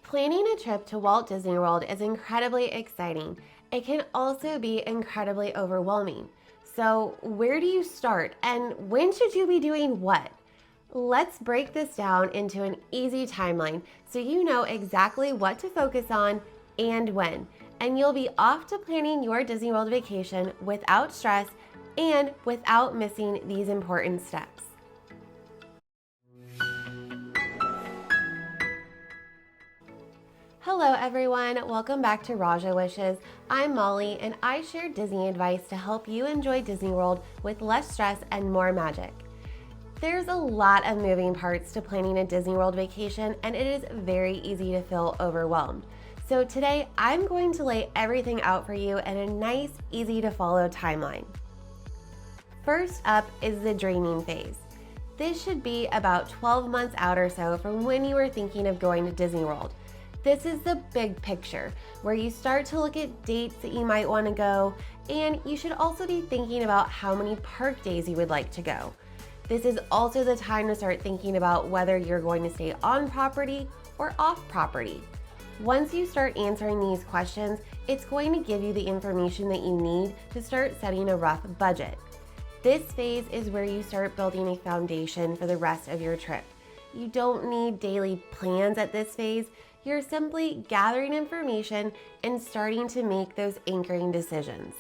Planning a trip to Walt Disney World is incredibly exciting. It can also be incredibly overwhelming. So, where do you start and when should you be doing what? Let's break this down into an easy timeline so you know exactly what to focus on and when. And you'll be off to planning your Disney World vacation without stress and without missing these important steps. Hello everyone, welcome back to Raja Wishes. I'm Molly and I share Disney advice to help you enjoy Disney World with less stress and more magic. There's a lot of moving parts to planning a Disney World vacation and it is very easy to feel overwhelmed. So today I'm going to lay everything out for you in a nice, easy to follow timeline. First up is the dreaming phase. This should be about 12 months out or so from when you are thinking of going to Disney World. This is the big picture, where you start to look at dates that you might want to go, and you should also be thinking about how many park days you would like to go. This is also the time to start thinking about whether you're going to stay on property or off property. Once you start answering these questions, it's going to give you the information that you need to start setting a rough budget. This phase is where you start building a foundation for the rest of your trip. You don't need daily plans at this phase. You're simply gathering information and starting to make those anchoring decisions.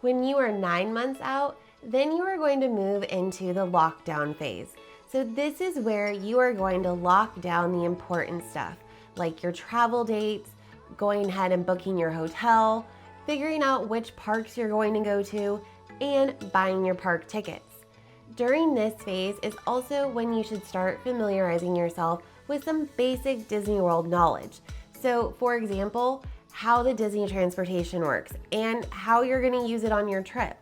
When you are 9 months out, then you are going to move into the lockdown phase. So this is where you are going to lock down the important stuff, like your travel dates, going ahead and booking your hotel, figuring out which parks you're going to go to, and buying your park tickets. During this phase is also when you should start familiarizing yourself with some basic Disney World knowledge. So, for example, how the Disney transportation works and how you're going to use it on your trip.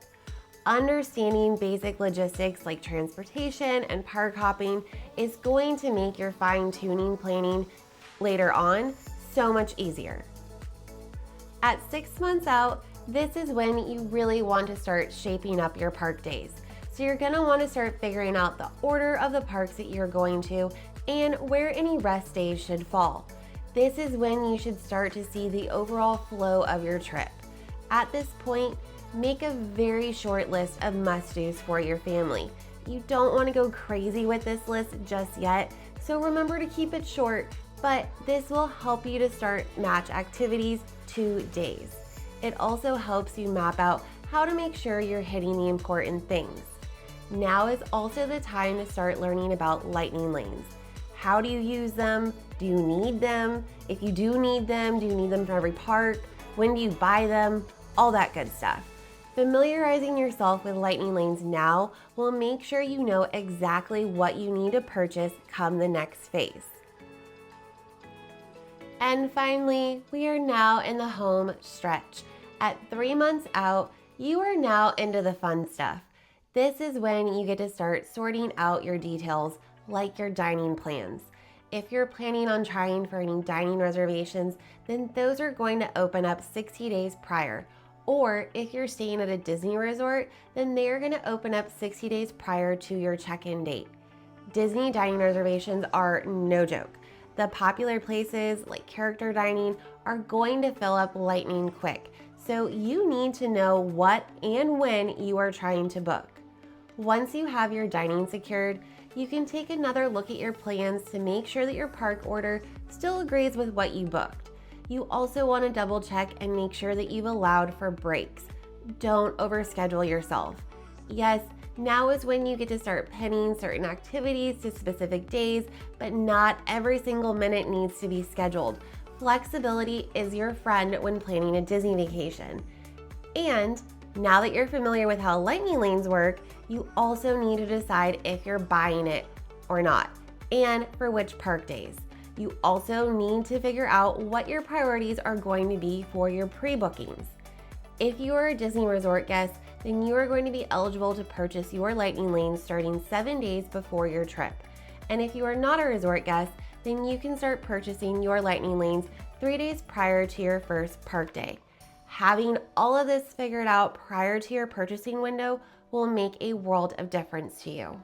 Understanding basic logistics like transportation and park hopping is going to make your fine-tuning planning later on so much easier. At 6 months out, this is when you really want to start shaping up your park days. So you're going to want to start figuring out the order of the parks that you're going to and where any rest days should fall. This is when you should start to see the overall flow of your trip. At this point, make a very short list of must-dos for your family. You don't want to go crazy with this list just yet, so remember to keep it short, but this will help you to start match activities to days. It also helps you map out how to make sure you're hitting the important things. Now is also the time to start learning about lightning lanes. How do you use them? Do you need them? If you do need them, do you need them for every park? When do you buy them? All that good stuff. Familiarizing yourself with lightning lanes now will make sure you know exactly what you need to purchase come the next phase. And finally, we are now in the home stretch. At 3 months out, you are now into the fun stuff. This is when you get to start sorting out your details, like your dining plans. If you're planning on trying for any dining reservations, then those are going to open up 60 days prior. Or if you're staying at a Disney resort, then they are going to open up 60 days prior to your check-in date. Disney dining reservations are no joke. The popular places like character dining are going to fill up lightning quick. So you need to know what and when you are trying to book. Once you have your dining secured, you can take another look at your plans to make sure that your park order still agrees with what you booked. You also want to double check and make sure that you've allowed for breaks. Don't overschedule yourself. Yes, now is when you get to start pinning certain activities to specific days, but not every single minute needs to be scheduled. Flexibility is your friend when planning a Disney vacation. And now that you're familiar with how lightning lanes work, you also need to decide if you're buying it or not, and for which park days. You also need to figure out what your priorities are going to be for your pre-bookings. If you are a Disney Resort guest, then you are going to be eligible to purchase your lightning lanes starting 7 days before your trip. And if you are not a resort guest, then you can start purchasing your lightning lanes 3 days prior to your first park day. Having all of this figured out prior to your purchasing window will make a world of difference to you.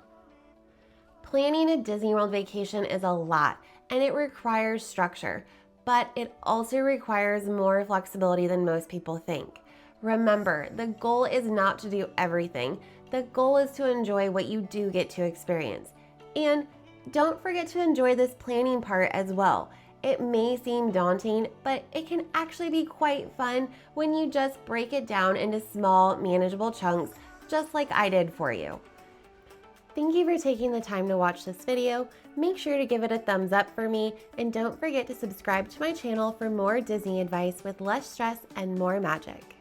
Planning a Disney World vacation is a lot, and it requires structure, but it also requires more flexibility than most people think. Remember, the goal is not to do everything. The goal is to enjoy what you do get to experience. And don't forget to enjoy this planning part as well. It may seem daunting, but it can actually be quite fun when you just break it down into small, manageable chunks, just like I did for you. Thank you for taking the time to watch this video. Make sure to give it a thumbs up for me, and don't forget to subscribe to my channel for more Disney advice with less stress and more magic.